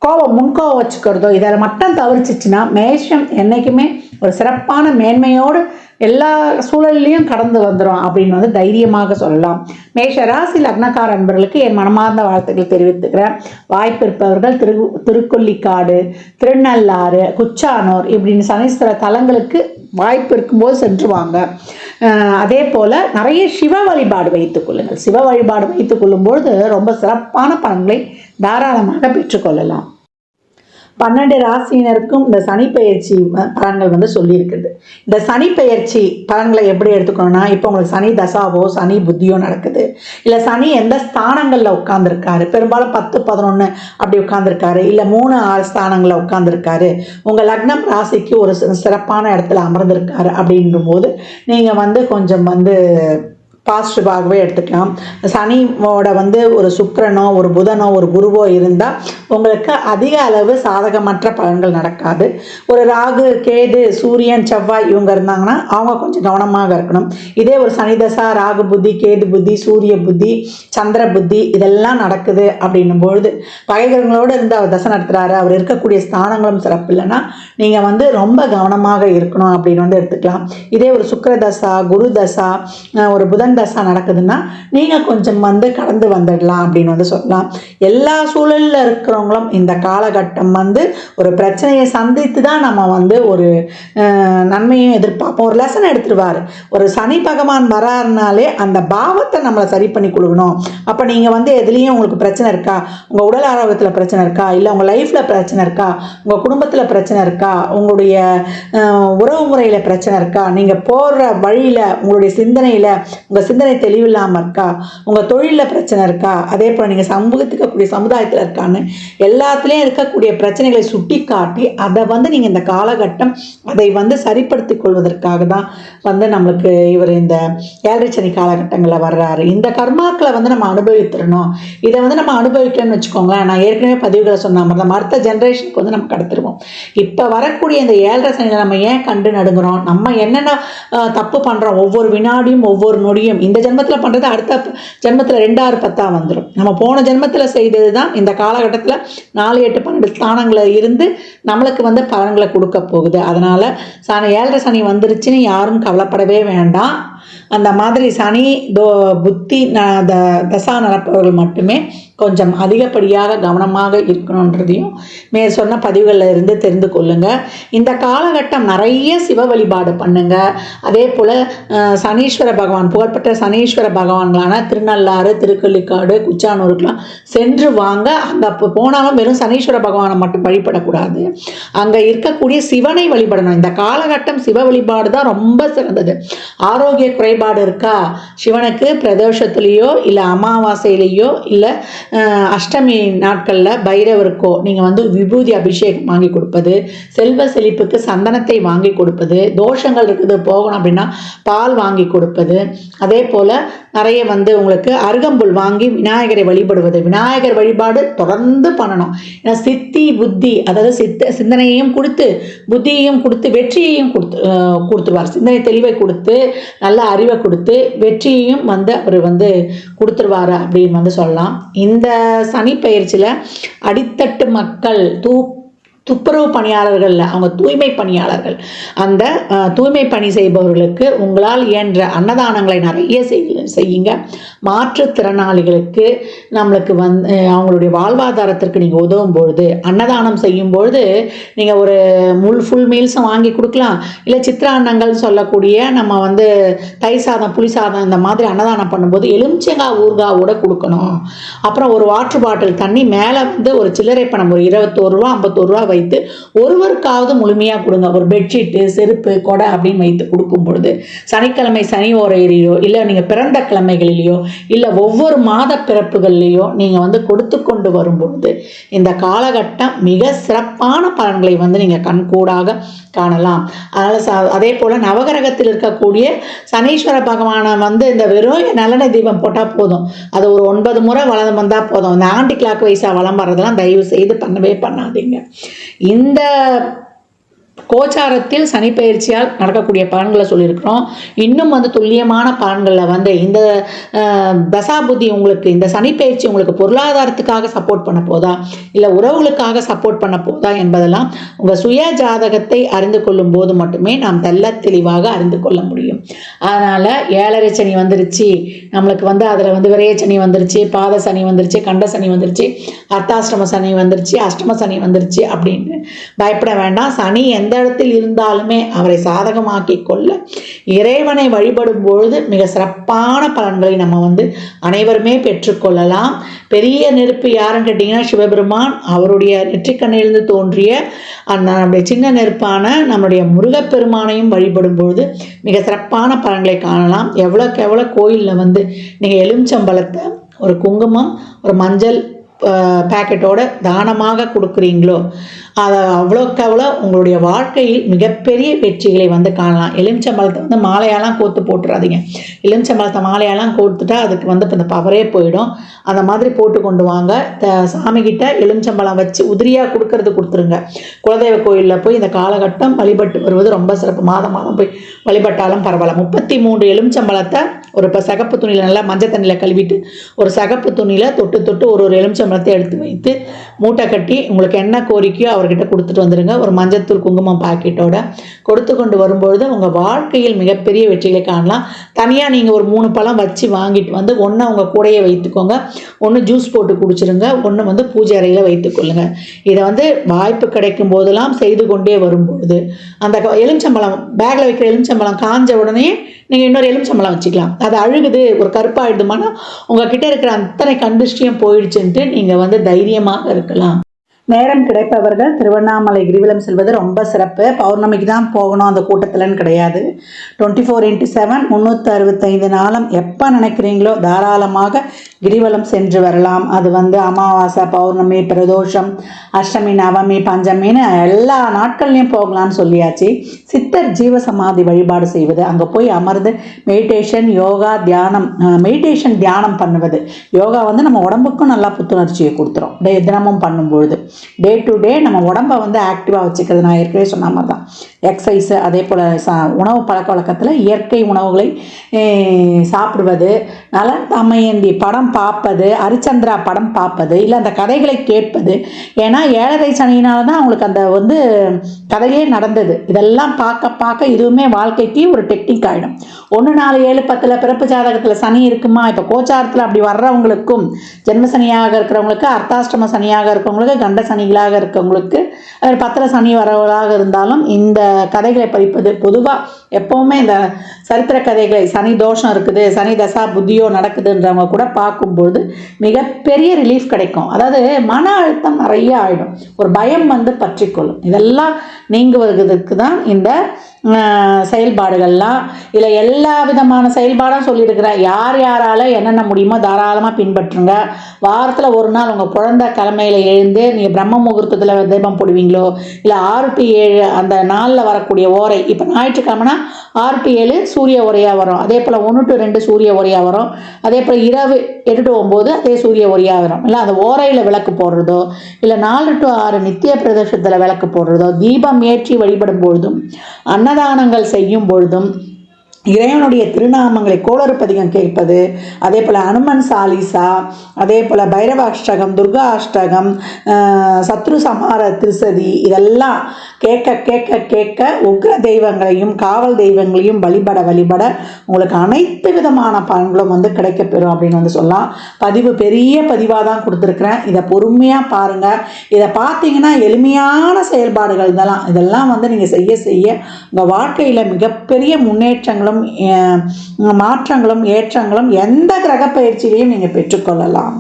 கோபம் முன்கோபம் வச்சுக்கிறதோ இதில் மட்டும் தவிர்த்துச்சுன்னா மேஷம் என்றைக்குமே ஒரு சிறப்பான மேன்மையோடு எல்லா சூழல்லையும் கடந்து வந்துடும் அப்படின்னு வந்து தைரியமாக சொல்லலாம். மேஷ ராசி லக்னக்கார அன்பர்களுக்கு என் மனமார்ந்த வாழ்த்துக்கள் தெரிவித்துக்கிறேன். வாய்ப்பு இருப்பவர்கள் திருக்கொல்லிக்காடு, திருநள்ளாறு, குச்சானூர் இப்படின்னு சனீஸ்வர தலங்களுக்கு வாய்ப்பு இருக்கும்போது சென்று வாங்க. அதே போல் நிறைய சிவ வழிபாடு வைத்துக் கொள்ளுங்கள். சிவ வழிபாடு வைத்துக் கொள்ளும்பொழுது ரொம்ப சிறப்பான பலன்களை தாராளமாக பெற்றுக்கொள்ளலாம். 12 ராசியினருக்கும் இந்த சனி பெயர்ச்சி பலன்கள் வந்து சொல்லியிருக்குது. இந்த சனி பெயர்ச்சி பலன்களை எப்படி எடுத்துக்கணும்னா, இப்போ உங்களுக்கு சனி தசாவோ சனி புத்தியோ நடக்குது, இல்லை சனி எந்த ஸ்தானங்களில் உட்காந்துருக்காரு, பெரும்பாலும் 10, 11 அப்படி உட்காந்துருக்காரு, இல்லை 3, 6 ஸ்தானங்களில் உட்காந்துருக்காரு, உங்கள் லக்னம் ராசிக்கு ஒரு சிறப்பான இடத்துல அமர்ந்திருக்காரு அப்படின்றும் போது நீங்கள் வந்து கொஞ்சம் வந்து பாசிட்டிவாகவே எடுத்துக்கலாம். சனியோட வந்து ஒரு சுக்கிரனோ ஒரு புதனோ ஒரு குருவோ இருந்தால் உங்களுக்கு அதிக அளவு சாதகமற்ற பலன்கள் நடக்காது. ஒரு ராகு, கேது, சூரியன், செவ்வாய் இவங்க இருந்தாங்கன்னா அவங்க கொஞ்சம் கவனமாக இருக்கணும். இதே ஒரு சனி தசா, ராகு புத்தி, கேது புத்தி, சூரிய புத்தி, சந்திர புத்தி இதெல்லாம் நடக்குது அப்படின்னும் பொழுது பகைகளோடு இருந்து அவர் தசை நடத்துகிறாரு, அவர் இருக்கக்கூடிய ஸ்தானங்களும் சிறப்பு இல்லைன்னா நீங்கள் வந்து ரொம்ப கவனமாக இருக்கணும் அப்படின்னு வந்து எடுத்துக்கலாம். இதே ஒரு சுக்கிர தசா, குரு தசா, ஒரு புதன் தசா நடக்குதுன்னா நீங்கள் கொஞ்சம் வந்து கடந்து வந்துடலாம் அப்படின்னு வந்து சொல்லலாம். எல்லா சூழலில் இருக்கிறவங்களும் இந்த காலகட்டம் வந்து ஒரு பிரச்சனையை சந்தித்து தான் நம்ம வந்து ஒரு நன்மையும் எதிர்பார்ப்போம். ஒரு லெசன் எடுத்துருவார். ஒரு சனி பகவான் வராருனாலே அந்த பாவத்தை நம்மளை சரி பண்ணி கொடுக்கணும். அப்போ நீங்கள் வந்து எதுலேயும் உங்களுக்கு பிரச்சனை இருக்கா, உங்கள் உடல் ஆரோக்கியத்தில் பிரச்சனை இருக்கா, இல்லை உங்கள் லைஃப்பில் பிரச்சனை இருக்கா, உங்கள் குடும்பத்தில் பிரச்சனை இருக்கா, உங்களுடைய உறவு முறையில் பிரச்சனை இருக்கா, நீங்கள் போகிற வழியில் உங்களுடைய சிந்தனையில் உங்கள் சிந்தனை தெளிவில்லாமல் இருக்கா, உங்கள் தொழிலில் பிரச்சனை இருக்கா, அதே போல் நீங்கள் சமூகத்துக்கக்கூடிய சமுதாயத்தில் இருக்கான்னு எல்லாத்துலேயும் இருக்கக்கூடிய பிரச்சனைகளை சுட்டி காட்டி அதை வந்து நீங்கள் இந்த காலகட்டம் அதை வந்து சரிப்படுத்தி கொள்வதற்காக தான் வந்து நம்மளுக்கு இவர் இந்த 7 சனி காலகட்டங்களில் வர்றாரு. இந்த கர்மாக்களை வந்து நம்ம அனுபவித்துடணும். இதை வந்து நம்ம அனுபவிக்கணும்னு வச்சுக்கோங்களேன், நான் ஏற்கனவே பதிவுகளை சொன்ன மாதிரி நம்ம அடுத்த ஜென்ரேஷனுக்கு வந்து நம்ம கடத்திடுவோம். இப்போ வரக்கூடிய இந்த 7 சனியில் நம்ம ஏன் கண்டு நடுங்குறோம், நம்ம என்னென்ன தப்பு பண்ணுறோம், ஒவ்வொரு வினாடியும் ஒவ்வொரு நொடியும் இந்த ஜென்மத்தில் பண்ணுறது அடுத்த ஜென்மத்தில் 2, 6, 10 வந்துடும். நம்ம போன ஜென்மத்தில் செய்தது தான் இந்த காலகட்டத்தில் 4, 8, 12 ஸ்தானங்களில் இருந்து நம்மளுக்கு வந்து பலன்களை கொடுக்க போகுது. அதனால் 7 சனி வந்துருச்சுன்னு யாரும் கவலைப்படவே வேண்டாம். அந்த மாதிரி சனி புத்தி தசா நடப்பவர்கள் மட்டுமே கொஞ்சம் அதிகப்படியாக கவனமாக இருக்கணுன்றதையும் மேற் சொன்ன பதிவுகளில் இருந்து தெரிந்து கொள்ளுங்கள். இந்த காலகட்டம் நிறைய சிவ வழிபாடு பண்ணுங்க. அதே போல் சனீஸ்வர பகவான், புகழ்பெற்ற சனீஸ்வர பகவான்களான திருநள்ளாறு, திருக்கொல்லிக்காடு, குச்சானூருக்கெலாம் சென்று வாங்க. அங்கே போனாலும் வெறும் சனீஸ்வர பகவானை மட்டும் வழிபடக்கூடாது, அங்கே இருக்கக்கூடிய சிவனை வழிபடணும். இந்த காலகட்டம் சிவ வழிபாடு தான் ரொம்ப சிறந்தது. ஆரோக்கிய குறைபாடு இருக்கா, சிவனுக்கு பிரதோஷத்துலேயோ இல்லை அமாவாசையிலேயோ இல்லை அஷ்டமி நாட்களில் பைரவருக்கோ நீங்கள் வந்து விபூதி அபிஷேகம் வாங்கி கொடுப்பது, செல்வ செழிப்புக்கு சந்தனத்தை வாங்கி கொடுப்பது, தோஷங்கள் இருக்குது போகணும் அப்படின்னா பால் வாங்கி கொடுப்பது, அதே போல் நிறைய வந்து உங்களுக்கு அருகம்புல் வாங்கி விநாயகரை வழிபடுவது. விநாயகர் வழிபாடு தொடர்ந்து பண்ணணும். ஏன்னா சித்தி புத்தி, அதாவது சிந்தனையையும் கொடுத்து புத்தியையும் கொடுத்து வெற்றியையும் கொடுத்துருவார். சிந்தனை தெளிவை கொடுத்து நல்ல அறிவை கொடுத்து வெற்றியையும் வந்து அவர் வந்து கொடுத்துருவார் அப்படின்னு வந்து சொல்லலாம். இந்த சனி பயிற்சியில் அடித்தட்டு மக்கள் துப்புரவு பணியாளர்கள், அவங்க தூய்மை பணியாளர்கள், அந்த தூய்மை பணி செய்பவர்களுக்கு உங்களால் இயன்ற அன்னதானங்களை நிறைய செய்யுங்க. மாற்றுத்திறனாளிகளுக்கு நம்மளுக்கு வந்து அவங்களுடைய வாழ்வாதாரத்திற்கு நீங்கள் உதவும் பொழுது, அன்னதானம் செய்யும் பொழுது நீங்கள் ஒரு ஃபுல் மீல்ஸும் வாங்கி கொடுக்கலாம். இல்லை சித்திரான்னங்கள் சொல்லக்கூடிய நம்ம வந்து தயிர் சாதம், புளி சாதம் இந்த மாதிரி அன்னதானம் பண்ணும்போது எலுமிச்சங்காய் ஊறுகாவோட கொடுக்கணும். அப்புறம் ஒரு வாட்டர் பாட்டில் தண்ணி மேலே வந்து ஒரு சில்லறை பணம் ஒரு 21 ரூபா 51 ரூபா வைத்து ஒருவருக்காவது முழுமையாக கொடுங்க. ஒரு பெட்ஷீட்டு, செருப்பு, கொடை அப்படின்னு வைத்து கொடுக்கும் பொழுது சனிக்கிழமை சனி ஓரையிலையோ இல்லை நீங்கள் பிறந்த கிழமைகளிலேயோ இல்லை ஒவ்வொரு மாத பிறப்புகள்லையோ நீங்கள் வந்து கொடுத்து கொண்டு வரும்பொழுது இந்த காலகட்டம் மிக சிறப்பான பலன்களை வந்து நீங்கள் கண்கூடாக காணலாம். அதனால் அதே போல் நவகிரகத்தில் இருக்கக்கூடிய சனீஸ்வர பகவானை வந்து இந்த வெறும் நல்லெண்ணெய் தீபம் போட்டால் போதும், அது ஒரு 9 முறை வளம் வந்தால் போதும். இந்த ஆண்டி கிளாக் வைஸாக வளம் வர்றதெல்லாம் தயவு செய்து பண்ணவே பண்ணாதீங்க. இந்த கோச்சாரத்தில் சனி பயிற்சியால் நடக்கக்கூடிய பலன்களை சொல்லியிருக்கிறோம். இன்னும் வந்து துல்லியமான பலன்களில் வந்து இந்த தசாபுத்தி உங்களுக்கு, இந்த சனி பயிற்சி உங்களுக்கு பொருளாதாரத்துக்காக சப்போர்ட் பண்ண போதா, இல்லை உறவுகளுக்காக சப்போர்ட் பண்ண போதா என்பதெல்லாம் உங்கள் சுய ஜாதகத்தை அறிந்து கொள்ளும் போது மட்டுமே நாம் தெல்ல தெளிவாக அறிந்து கொள்ள முடியும். அதனால் 7.5 சனி வந்துருச்சு, நம்மளுக்கு வந்து அதில் வந்து விரைய சனி வந்துருச்சு, பாத சனி வந்துருச்சு, கண்ட சனி வந்துருச்சு, அர்த்தாஷ்டம சனி வந்துருச்சு, அஷ்டம சனி வந்துருச்சு அப்படின்னு பயப்பட வேண்டாம். சனி எந்த இடத்தில் இருந்தாலுமே அவரை சாதகமாக்கி கொள்ள இறைவனை வழிபடும் பொழுது மிக சிறப்பான பலன்களை நம்ம வந்து அனைவருமே பெற்றுக்கொள்ளலாம். பெரிய நெருப்பு யாருன்னு கேட்டிங்கன்னா சிவபெருமான். அவருடைய நெற்றிக்கண்ணிலிருந்து தோன்றிய அந்த நம்முடைய சின்ன நெருப்பான நம்முடைய முருகப்பெருமானையும் வழிபடும் பொழுது மிக சிறப்பான பலன்களை காணலாம். எவ்வளோக்கு எவ்வளோ கோயிலில் வந்து நீங்கள் எலுமிச்சம்பழத்தை, ஒரு குங்குமம், ஒரு மஞ்சள் பேக்கெட்டோட தானமாக கொடுக்குறீங்களோ அதை அவ்வளோக்கு அவ்வளோ உங்களுடைய வாழ்க்கையில் மிகப்பெரிய வெற்றிகளை வந்து காணலாம். எலுமிச்சம்பழத்தை வந்து மாலையெல்லாம் கோர்த்து போட்டுறாதீங்க. எலுமிச்சம்பழத்தை மாலையெல்லாம் கோர்த்துட்டா அதுக்கு வந்து இப்போ இந்த பவரே போயிடும். அந்த மாதிரி போட்டு கொண்டு வாங்க. சாமிகிட்ட எலுமிச்சம்பழம் வச்சு உதிரியாக கொடுத்துருங்க. குலதெய்வ கோயிலில் போய் இந்த காலகட்டம் வழிபட்டு வருவது ரொம்ப சிறப்பு. மாதம் போய் வழிபட்டாலும் பரவாயில்ல. 33 எலுமிச்சம்பழத்தை ஒரு சகப்பு துணியில் நல்லா மஞ்சள் தண்ணியில் கழுவிட்டு ஒரு சகப்பு துணியில் தொட்டு ஒரு எலுமிச்சம்பழத்தை எடுத்து வைத்து மூட்டை கட்டி உங்களுக்கு என்ன கோரிக்கையோ அவர்கிட்ட கொடுத்துட்டு வந்துடுங்க. ஒரு மஞ்சத்தூள் குங்குமம் பாக்கெட்டோட கொடுத்து கொண்டு வரும்பொழுது உங்கள் வாழ்க்கையில் மிகப்பெரிய வெற்றிகளை காணலாம். தனியாக நீங்கள் ஒரு 3 பழம் வச்சு வாங்கிட்டு வந்து ஒன்று உங்கள் கூடையே வைத்துக்கோங்க, ஒன்று ஜூஸ் போட்டு குடிச்சிருங்க, ஒன்று வந்து பூஜை அறையில் வைத்துக்கொள்ளுங்க. இதை வந்து வாய்ப்பு கிடைக்கும் போதெல்லாம் செய்து கொண்டே வரும்பொழுது அந்த எலுமிச்சம்பழம் பேக்கில் வைக்கிற எலுமிச்சம்பழம் காஞ்ச உடனே நீங்கள் இன்னொரு எலுமிச்சம்பழம் வச்சுக்கலாம். அது அழுகுது, ஒரு கருப்பாயிடுமானா உங்ககிட்ட இருக்கிற அத்தனை கண்டிஷ்டியும் போயிடுச்சுன்ட்டு நீங்கள் வந்து தைரியமாக இருக்கலாம். நேரம் கிடைப்பவர்கள் திருவண்ணாமலை கிரிவலம் செல்வது ரொம்ப சிறப்பு. பௌர்ணமிக்கு தான் போகணும் அந்த கூட்டத்தில்னு கிடையாது. 24x7 365 நாளும் எப்போ நினைக்கிறீங்களோ தாராளமாக கிரிவலம் சென்று வரலாம். அது வந்து அமாவாசை, பௌர்ணமி, பிரதோஷம், அஷ்டமி, நவமி, பஞ்சமின்னு எல்லா நாட்கள்லையும் போகலான்னு சொல்லியாச்சு. சித்தர் ஜீவசமாதி வழிபாடு செய்வது, அங்கே போய் அமர்ந்து மெடிடேஷன், யோகா, தியானம், தியானம் பண்ணுவது. யோகா வந்து நம்ம உடம்புக்கும் நல்லா புத்துணர்ச்சியை கொடுத்துரும். தினமும் பண்ணும்பொழுது டே டு டே நம்ம உடம்பை வந்து ஆக்டிவாக வச்சுக்கிறது. நான் ஏற்கனவே சொன்ன மாதிரி தான் எக்ஸசைஸு, அதே போல் உணவு பழக்க வழக்கத்தில் இயற்கை உணவுகளை சாப்பிடுவது, நலன் தமயந்தி படம் பார்ப்பது, ஹரிச்சந்திரா படம் பார்ப்பது, இல்லை அந்த கதைகளை கேட்பது. ஏன்னா 7.5 சனியினால தான் அவங்களுக்கு அந்த வந்து கதையே நடந்தது. இதெல்லாம் பார்க்க இதுவுமே வாழ்க்கைக்கு ஒரு டெக்னிக் ஆகிடும். 1, 4, 7, 10 பிறப்பு ஜாதகத்தில் சனி இருக்குமா, இப்போ கோச்சாரத்தில் அப்படி வர்றவங்களுக்கும், ஜென்ம சனியாக இருக்கிறவங்களுக்கு, அர்த்தாஷ்டம சனியாக இருக்கிறவங்களுக்கு, கண்ட சனிகளாக இருக்கிறவங்களுக்கு, 10 சனி வரவர்களாக இருந்தாலும் இந்த கதைகளை படிப்பது. பொதுவாக எப்போவுமே இந்த சரித்திர கதைகளை, சனி தோஷம் இருக்குது, சனி தசா புத்தியோ நடக்குதுன்றவங்க கூட பார்க்கும்போது மிகப்பெரிய ரிலீஃப் கிடைக்கும். அதாவது மன அழுத்தம் நிறைய ஆகிடும், ஒரு பயம் வந்து பற்றிக்கொள்ளும். இதெல்லாம் நீங்குவதற்கு தான் இந்த செயல்பாடுகள்லாம். இதில் எல்லா விதமான செயல்பாடும் சொல்லியிருக்கிறேன். யாரால் என்னென்ன முடியுமோ தாராளமாக பின்பற்றுங்க. வாரத்தில் ஒரு நாள் உங்கள் குழந்தை கிழமையில் எழுந்து நீங்கள் பிரம்ம முகூர்த்தத்தில் தீபம் போடுவீங்களோ, இல்லை 6 to 7 அந்த நாளில் வரக்கூடிய ஓரை, இப்போ ஞாயிற்றுக்கிழமைனா 6 to 7 சூரிய ஓரையாக வரும். அதே போல் 1 to 2 சூரிய ஓரையாக வரும். அதே போல் இரவு 8 to 9 அதே சூரிய ஓரையாக வரும். இல்லை அந்த ஓரையில் விளக்கு போடுறதோ, இல்லை 4 to 6 நித்திய பிரதோஷத்தில் விளக்கு போடுறதோ, தீபம் ஏற்றி வழிபடும் பொழுதும், அன்னதானங்கள் செய்யும் பொழுதும், இறைவனுடைய திருநாமங்களை கோளறுப்பதிகம் கேட்பது, அதே போல் அனுமன் சாலிசா, அதே போல் பைரவ அஷ்டகம், துர்கா அஷ்டகம், சத்ரு சமார திருசதி, இதெல்லாம் கேட்க கேட்க கேட்க உக்ர தெய்வங்களையும் காவல் தெய்வங்களையும் வழிபட உங்களுக்கு அனைத்து விதமான பலன்களும் வந்து கிடைக்கப்பெறும் அப்படின்னு வந்து சொல்லலாம். பதிவு பெரிய பதிவாக தான் கொடுத்துருக்குறேன். இதை பொறுமையாக பாருங்கள். இதை பார்த்தீங்கன்னா எளிமையான செயல்பாடுகள் இதெல்லாம் வந்து நீங்கள் செய்ய உங்கள் வாழ்க்கையில் மிகப்பெரிய முன்னேற்றங்களும் மாற்றங்களும் ஏற்றங்களும் எந்த கிரக பயிற்சியிலையும் நீங்கள் பெற்றுக்கொள்ளலாம்.